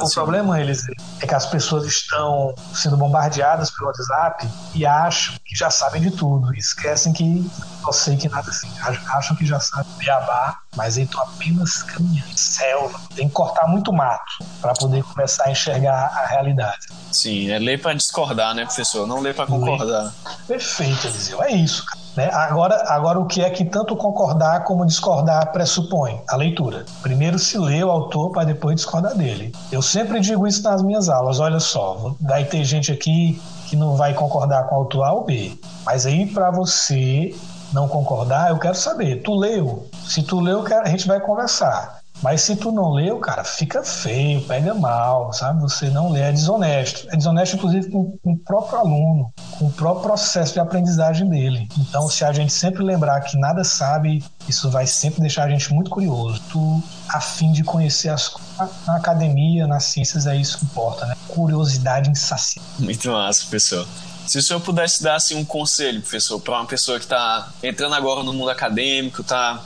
Eliseu, é que as pessoas estão sendo bombardeadas pelo WhatsApp e acham que já sabem de tudo, e esquecem que só sei que nada sei. Acham que já sabem beabá, mas aí estão apenas caminhando. Selva, tem que cortar muito mato para poder começar a enxergar a realidade. Sim, é ler para discordar, né, professor? Não ler para concordar. Perfeito, Eliseu, é isso, cara. Né? Agora, o que é que tanto concordar como discordar pressupõe? A leitura. Primeiro se lê o autor para depois discordar dele. Eu sempre digo isso nas minhas aulas. Olha só, vai ter gente aqui que não vai concordar com o autor A ou B. Mas aí, para você não concordar, eu quero saber. Tu leu? Se tu leu, a gente vai conversar. Mas se tu não leu, cara, fica feio, pega mal, sabe? Você não lê, é desonesto. É desonesto, inclusive, com o próprio aluno, com o próprio processo de aprendizagem dele. Então, se a gente sempre lembrar que nada sabe, isso vai sempre deixar a gente muito curioso. Tu, a fim de conhecer as coisas. Na academia, nas ciências, é isso que importa, né? Curiosidade insaciável. Muito massa, professor. Se o senhor pudesse dar assim, um conselho, professor, para uma pessoa que está entrando agora no mundo acadêmico, está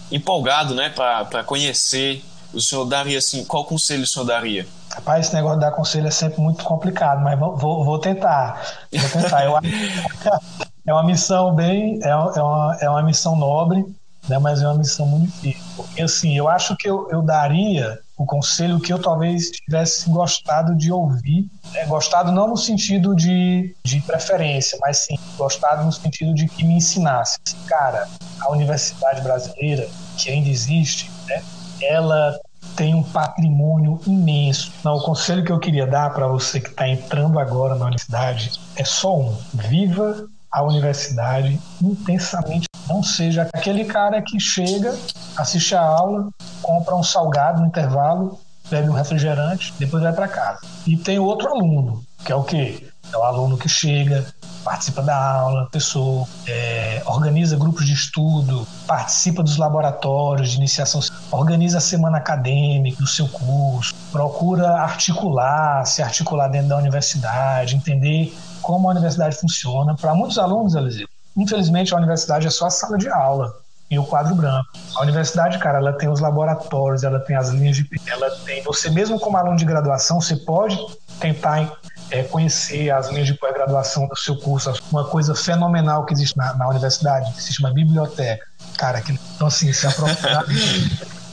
empolgado, né, para conhecer, o senhor daria assim, qual conselho o senhor daria? Rapaz, esse negócio de dar conselho é sempre muito complicado, mas vou tentar. Eu acho que é uma missão é uma missão nobre, né, mas é uma missão muito difícil. Porque assim, eu acho que eu daria o conselho que eu talvez tivesse gostado de ouvir, né? Gostado não no sentido de preferência, mas sim gostado no sentido de que me ensinasse. Cara, a universidade brasileira, que ainda existe, né, ela tem um patrimônio imenso. Então, o conselho que eu queria dar para você que está entrando agora na universidade é só um: viva a universidade intensamente. Não seja aquele cara que chega, assiste a aula, compra um salgado no intervalo, bebe um refrigerante, depois vai para casa. E tem outro aluno, que é o quê? É o aluno que chega, participa da aula, professor, organiza grupos de estudo, participa dos laboratórios de iniciação, organiza a semana acadêmica do seu curso, procura se articular dentro da universidade, entender como a universidade funciona. Para muitos alunos, Eliseu, infelizmente a universidade é só a sala de aula e o quadro branco. A universidade, cara, ela tem os laboratórios, ela tem as linhas de... ela tem... Você mesmo como aluno de graduação, você pode tentar conhecer as linhas de pós-graduação do seu curso. Uma coisa fenomenal que existe na universidade, que se chama biblioteca. Cara, então assim, se aprofundar,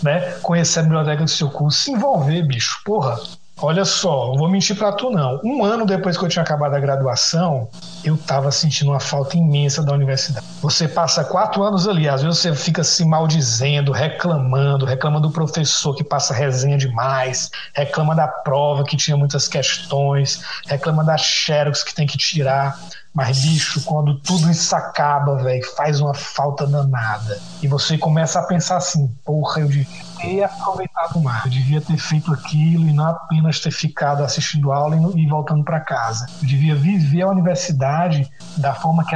né? Conhecer a biblioteca do seu curso, se envolver, bicho, porra. Olha só, não vou mentir pra tu não. Um ano depois que eu tinha acabado a graduação, eu tava sentindo uma falta imensa da universidade. Você passa 4 anos ali, às vezes você fica se maldizendo, reclamando do professor que passa resenha demais, reclama da prova que tinha muitas questões, reclama das xerox que tem que tirar. Mas, bicho, quando tudo isso acaba, velho, faz uma falta danada. E você começa a pensar assim: porra, eu devia ter aproveitado mais. Eu devia ter feito aquilo e não apenas ter ficado assistindo aula e voltando para casa. Eu devia viver a universidade da forma que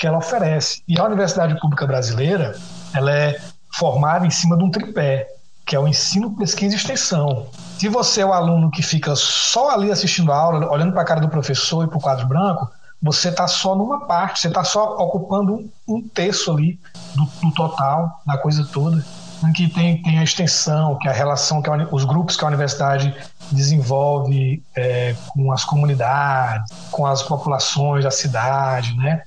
ela oferece. E a Universidade Pública Brasileira, ela é formada em cima de um tripé, que é o ensino, pesquisa e extensão. Se você é o aluno que fica só ali assistindo a aula, olhando para a cara do professor e para o quadro branco, você está só numa parte, você está só ocupando um terço ali do total, da coisa toda. Que tem a extensão, que é a relação que os grupos que a universidade desenvolve com as comunidades, com as populações da cidade, né?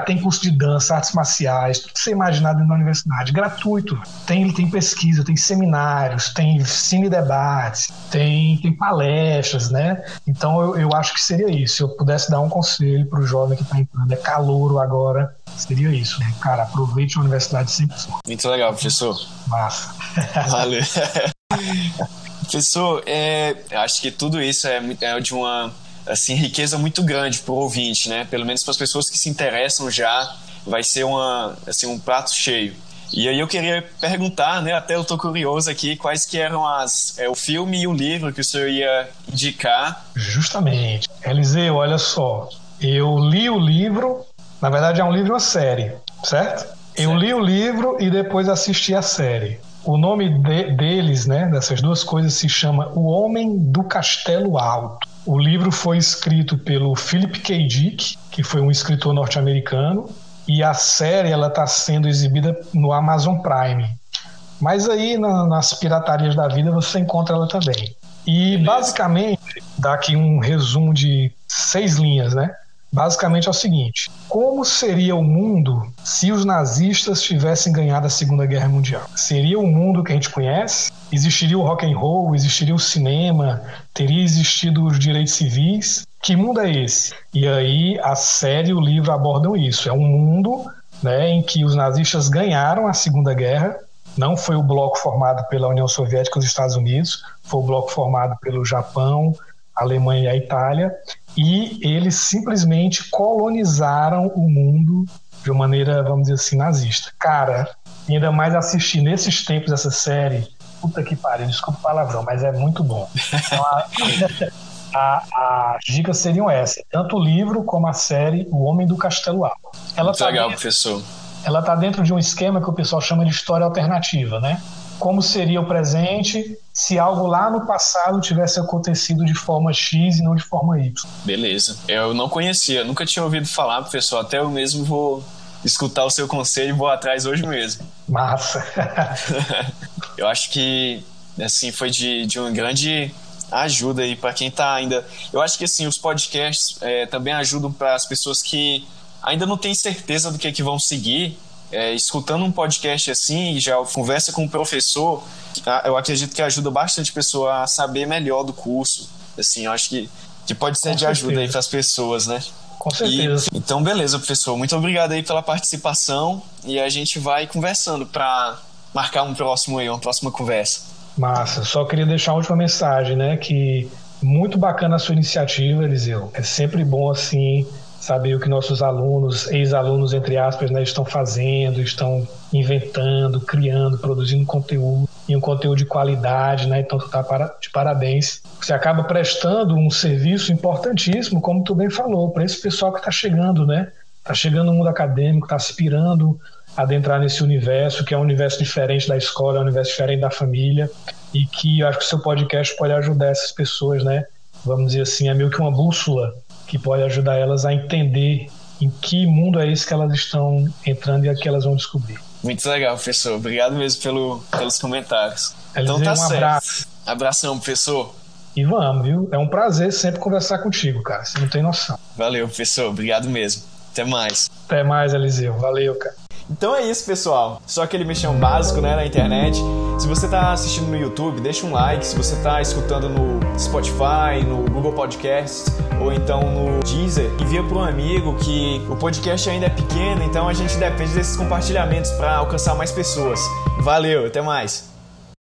Tem curso de dança, artes marciais, tudo que você imaginar dentro da universidade, gratuito. Tem pesquisa, tem seminários, tem cine debates, tem palestras, né? Então eu acho que seria isso. Se eu pudesse dar um conselho para o jovem que está entrando, é calouro agora, seria isso, né? Cara, aproveite a universidade 100%. Muito legal, professor. Massa. Valeu. Professor, acho que tudo isso é de uma riqueza muito grande para o ouvinte, né? Pelo menos para as pessoas que se interessam já, vai ser um prato cheio. E aí eu queria perguntar, né? Até eu tô curioso aqui, quais que eram o filme e o livro que o senhor ia indicar. Justamente. Eliseu, olha só, eu li o livro, na verdade é um livro e uma série, certo? Eu li o livro e depois assisti a série. O nome deles, né, dessas duas coisas, se chama O Homem do Castelo Alto. O livro foi escrito pelo Philip K. Dick, que foi um escritor norte-americano, e a série está sendo exibida no Amazon Prime. Mas aí nas piratarias da vida você encontra ela também. E basicamente, dá aqui um resumo de 6 linhas, né? Basicamente é o seguinte: como seria o mundo se os nazistas tivessem ganhado a Segunda Guerra Mundial? Seria o mundo que a gente conhece? Existiria o rock and roll? Existiria o cinema? Teria existido os direitos civis? Que mundo é esse? E aí a série e o livro abordam isso. É um mundo, né, em que os nazistas ganharam a Segunda Guerra. Não foi o bloco formado pela União Soviética e os Estados Unidos, foi o bloco formado pelo Japão, a Alemanha e a Itália. E eles simplesmente colonizaram o mundo de uma maneira, vamos dizer assim, nazista. Cara, ainda mais assistir nesses tempos essa série, puta que pariu, desculpa o palavrão, mas é muito bom. Então, as dicas seriam essas, tanto o livro como a série O Homem do Castelo Alto. Muito legal, professor. Ela está dentro de um esquema que o pessoal chama de história alternativa, né? Como seria o presente se algo lá no passado tivesse acontecido de forma X e não de forma Y. Beleza. Eu não conhecia, nunca tinha ouvido falar, professor. Até eu mesmo vou escutar o seu conselho e vou atrás hoje mesmo. Massa. Eu acho que assim, foi de uma grande ajuda aí para quem tá ainda... Eu acho que assim, os podcasts também ajudam para as pessoas que ainda não têm certeza do que vão seguir. Escutando um podcast assim, já conversa com o professor, eu acredito que ajuda bastante a pessoa a saber melhor do curso. Assim, eu acho que pode ser de ajuda aí para as pessoas, né? Com certeza. Então, beleza, professor. Muito obrigado aí pela participação e a gente vai conversando para marcar uma próxima conversa. Massa. Só queria deixar uma última mensagem, né? Que muito bacana a sua iniciativa, Eliseu. É sempre bom, assim, saber o que nossos alunos, ex-alunos, entre aspas, né, estão fazendo, estão inventando, criando, produzindo conteúdo, e um conteúdo de qualidade, né? Então tu tá de parabéns. Você acaba prestando um serviço importantíssimo, como tu bem falou, para esse pessoal que está chegando, né? Está chegando no mundo acadêmico, está aspirando a adentrar nesse universo, que é um universo diferente da escola, é um universo diferente da família, e que eu acho que o seu podcast pode ajudar essas pessoas, né? Vamos dizer assim, é meio que uma bússola que pode ajudar elas a entender em que mundo é esse que elas estão entrando e a que elas vão descobrir. Muito legal, professor. Obrigado mesmo pelos comentários. Então tá certo. Abraço. Abração, professor. E vamos, viu? É um prazer sempre conversar contigo, cara. Você não tem noção. Valeu, professor. Obrigado mesmo. Até mais. Até mais, Eliseu. Valeu, cara. Então é isso, pessoal. Só aquele mexão básico, né, na internet. Se você tá assistindo no YouTube, deixa um like. Se você tá escutando no Spotify, no Google Podcasts ou então no Deezer, envia para um amigo, que o podcast ainda é pequeno, então a gente depende desses compartilhamentos para alcançar mais pessoas. Valeu, até mais.